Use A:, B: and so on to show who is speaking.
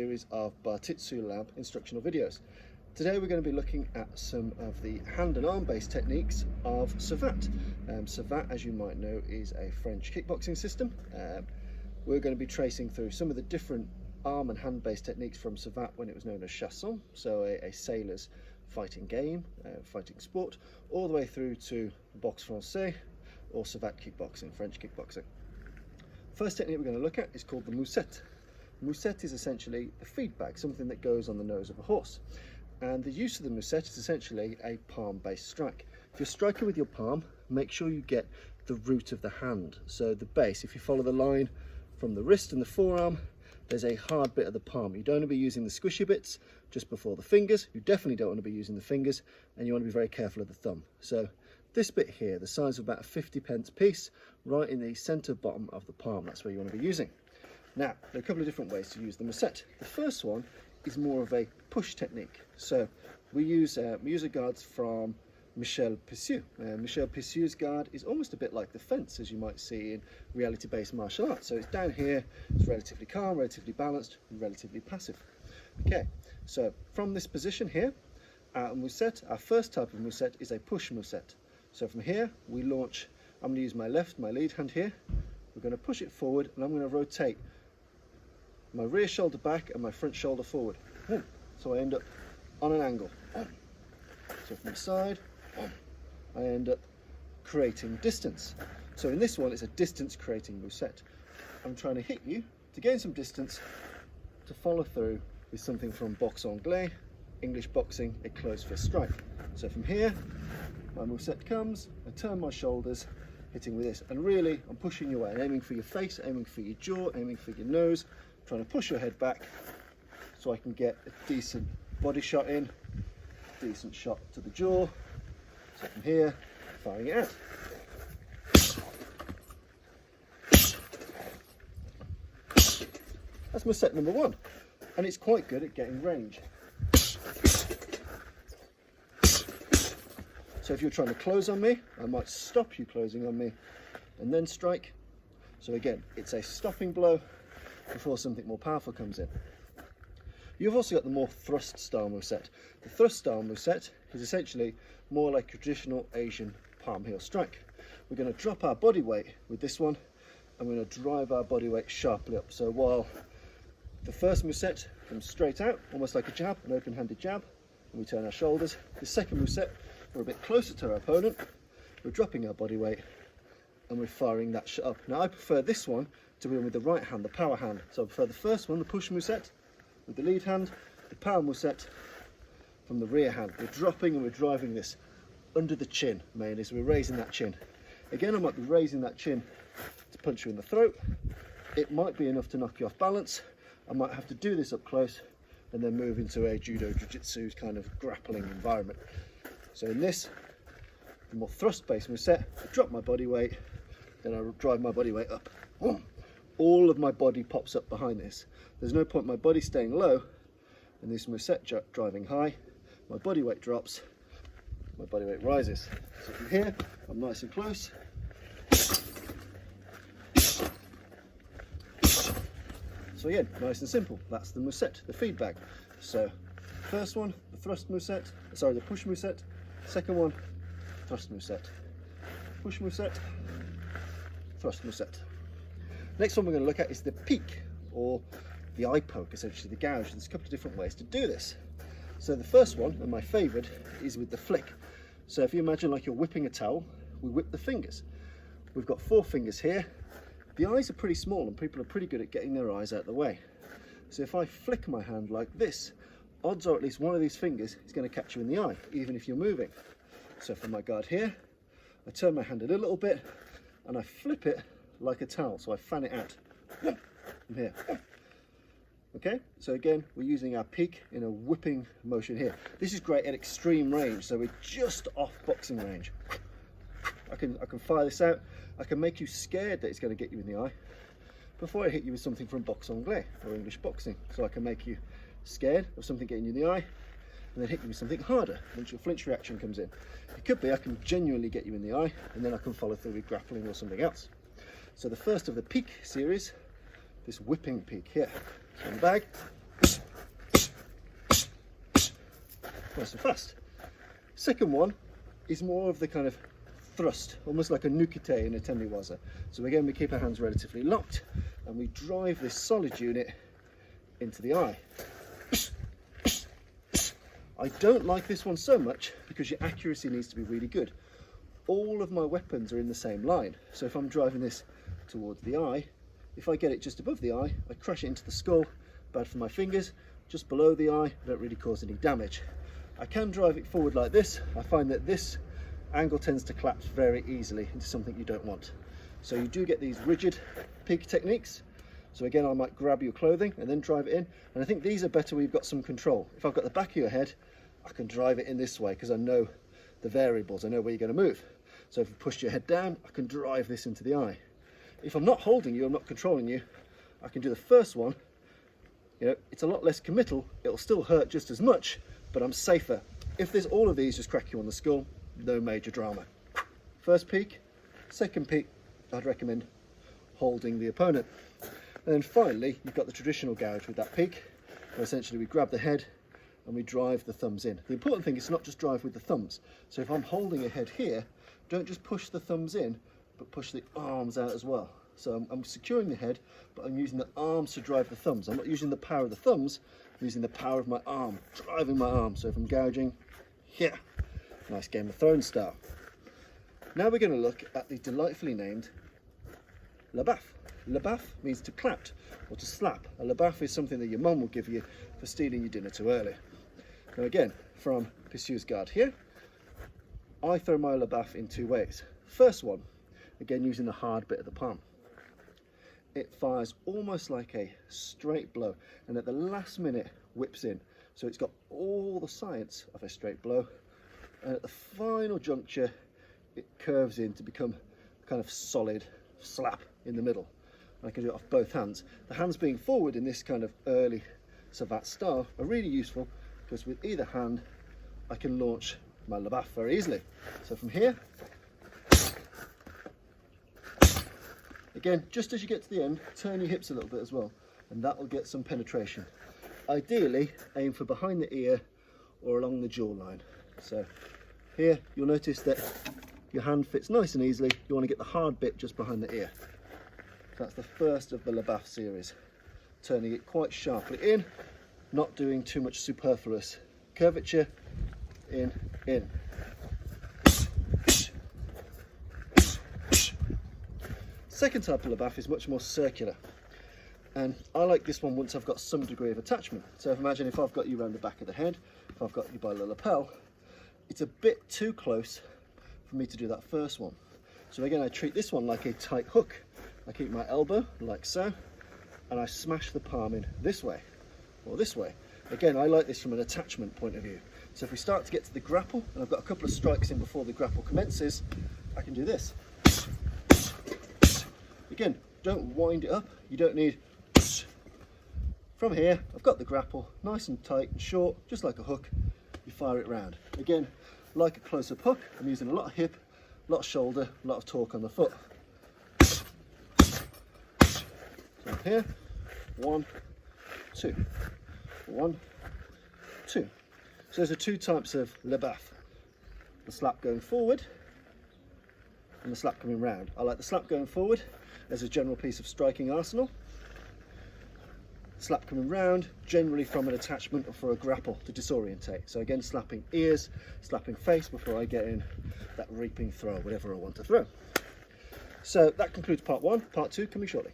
A: Series of Bartitsu Lab instructional videos. Today we're going to be looking at some of the hand and arm based techniques of Savate. Savate, as you might know, is a French kickboxing system. We're going to be tracing through some of the different arm and hand based techniques from Savate when it was known as chasson, so a sailor's fighting game, fighting sport, all the way through to boxe français or Savate kickboxing, French kickboxing. First technique we're going to look at is called the musette. Musette is essentially a feed bag, something that goes on the nose of a horse. And the use of the musette is essentially a palm-based strike. If you're striking with your palm, make sure you get the root of the hand. So the base, if you follow the line from the wrist and the forearm, there's a hard bit of the palm. You don't want to be using the squishy bits just before the fingers. You definitely don't want to be using the fingers, and you want to be very careful of the thumb. So this bit here, the size of about a 50p piece, right in the center bottom of the palm, that's where you want to be using. Now, there are a couple of different ways to use the musette. The first one is more of a push technique. So we use a guard from Michel Pissu. Michel Pissu's guard is almost a bit like the fence, as you might see in reality-based martial arts. So it's down here, it's relatively calm, relatively balanced, and relatively passive. Okay, so from this position here, our musette, our first type of musette is a push musette. So from here, we launch. I'm going to use my lead hand here. We're going to push it forward, and I'm going to rotate my rear shoulder back and my front shoulder forward. So I end up on an angle. So from the side, I end up creating distance. So in this one, it's a distance creating musette. I'm trying to hit you to gain some distance to follow through with something from boxe anglais, English boxing, a closed fist strike. So from here, my musette comes, I turn my shoulders, hitting with this, and really I'm pushing you away, aiming for your face, aiming for your jaw, aiming for your nose, trying to push your head back so I can get a decent body shot in, decent shot to the jaw. So from here, firing it out. That's musette number one, and it's quite good at getting range. So if you're trying to close on me, I might stop you closing on me and then strike. So again, it's a stopping blow before something more powerful comes in. You've also got the more thrust style musette. The thrust style musette is essentially more like a traditional Asian palm heel strike. We're going to drop our body weight with this one, and we're going to drive our body weight sharply up. So while the first musette comes straight out, almost like a jab, an open-handed jab, and we turn our shoulders. The second musette, we're a bit closer to our opponent, we're dropping our body weight, and we're firing that shot up. Now I prefer this one to be with the right hand, the power hand. So I prefer the first one, the push musette, with the lead hand, the power musette from the rear hand. We're dropping and we're driving this under the chin mainly, so we're raising that chin. Again, I might be raising that chin to punch you in the throat. It might be enough to knock you off balance. I might have to do this up close and then move into a judo jiu-jitsu kind of grappling environment. So in this, the more thrust-based musette, I drop my body weight, then I drive my body weight up. All of my body pops up behind this. There's no point my body staying low and this musette driving high. My body weight drops, my body weight rises. So from here, I'm nice and close. So again, nice and simple. That's the musette, the feed bag. So first one, the thrust musette, sorry, the push musette. Second one, thrust musette. Push musette, thrust musette. Next one we're going to look at is the peak, or the eye poke, essentially the gouge. There's a couple of different ways to do this. So the first one, and my favourite, is with the flick. So if you imagine like you're whipping a towel, we whip the fingers. We've got 4 fingers here. The eyes are pretty small and people are pretty good at getting their eyes out of the way. So if I flick my hand like this, odds are at least one of these fingers is going to catch you in the eye, even if you're moving. So from my guard here, I turn my hand a little bit and I flip it like a towel, so I fan it out from here. Okay, so again, we're using our peak in a whipping motion here. This is great at extreme range, so we're just off boxing range. I can fire this out. I can make you scared that it's going to get you in the eye before I hit you with something from boxe anglais or English boxing. So I can make you scared of something getting you in the eye and then hit you with something harder once your flinch reaction comes in. It could be I can genuinely get you in the eye and then I can follow through with grappling or something else. So the first of the peak series, this whipping peak here. So in the bag, nice and fast. Second one is more of the kind of thrust, almost like a nukite in a tenriwaza. So again, we keep our hands relatively locked and we drive this solid unit into the eye. I don't like this one so much because your accuracy needs to be really good. All of my weapons are in the same line. So if I'm driving this towards the eye, if I get it just above the eye, I crash it into the skull, bad for my fingers. Just below the eye, I don't really cause any damage. I can drive it forward like this. I find that this angle tends to collapse very easily into something you don't want. So you do get these rigid peak techniques. So again, I might grab your clothing and then drive it in. And I think these are better where you've got some control. If I've got the back of your head, I can drive it in this way because I know the variables, I know where you're going to move. So if you pushed your head down, I can drive this into the eye. If I'm not holding you, I'm not controlling you, I can do the first one. You know, it's a lot less committal, it'll still hurt just as much, but I'm safer. If there's all of these just crack you on the skull, no major drama. First peak, second peak, I'd recommend holding the opponent. And then finally, you've got the traditional gouge with that peak, where essentially we grab the head and we drive the thumbs in. The important thing is not just drive with the thumbs. So if I'm holding a head here, don't just push the thumbs in, but push the arms out as well. So I'm securing the head, but I'm using the arms to drive the thumbs. I'm not using the power of the thumbs, I'm using the power of my arm, driving my arm. So if I'm gouging, here, nice Game of Thrones style. Now we're going to look at the delightfully named labaf. Labaf means to clap or to slap. A labaf is something that your mum will give you for stealing your dinner too early. Now again, from Pissu's guard here, I throw my labaf in two ways. First one, again using the hard bit of the palm. It fires almost like a straight blow and at the last minute whips in. So it's got all the science of a straight blow, and at the final juncture it curves in to become a kind of solid slap in the middle. I can do it off both hands. The hands being forward in this kind of early Savate style are really useful because with either hand I can launch my labaf very easily. So from here, again, just as you get to the end, turn your hips a little bit as well, and that will get some penetration. Ideally, aim for behind the ear or along the jawline. So here, you'll notice that your hand fits nice and easily. You want to get the hard bit just behind the ear. That's the first of the labaf series. Turning it quite sharply in, not doing too much superfluous curvature. In. Second type of labaf is much more circular. And I like this one once I've got some degree of attachment. So imagine if I've got you around the back of the head, if I've got you by the lapel, it's a bit too close for me to do that first one. So again, I treat this one like a tight hook. I keep my elbow like so, and I smash the palm in this way or this way. Again, I like this from an attachment point of view. So if we start to get to the grapple, and I've got a couple of strikes in before the grapple commences, I can do this. Again, don't wind it up. You don't need. From here, I've got the grapple, nice and tight and short, just like a hook. You fire it round. Again, like a close-up hook, I'm using a lot of hip, a lot of shoulder, a lot of torque on the foot. So here, 1, 2, 1, 2. So those are two types of labaf. The slap going forward and the slap coming round. I like the slap going forward as a general piece of striking arsenal. Slap coming round, generally from an attachment or for a grapple to disorientate. So again, slapping ears, slapping face before I get in that reaping throw, whatever I want to throw. So that concludes part 1. Part 2 coming shortly.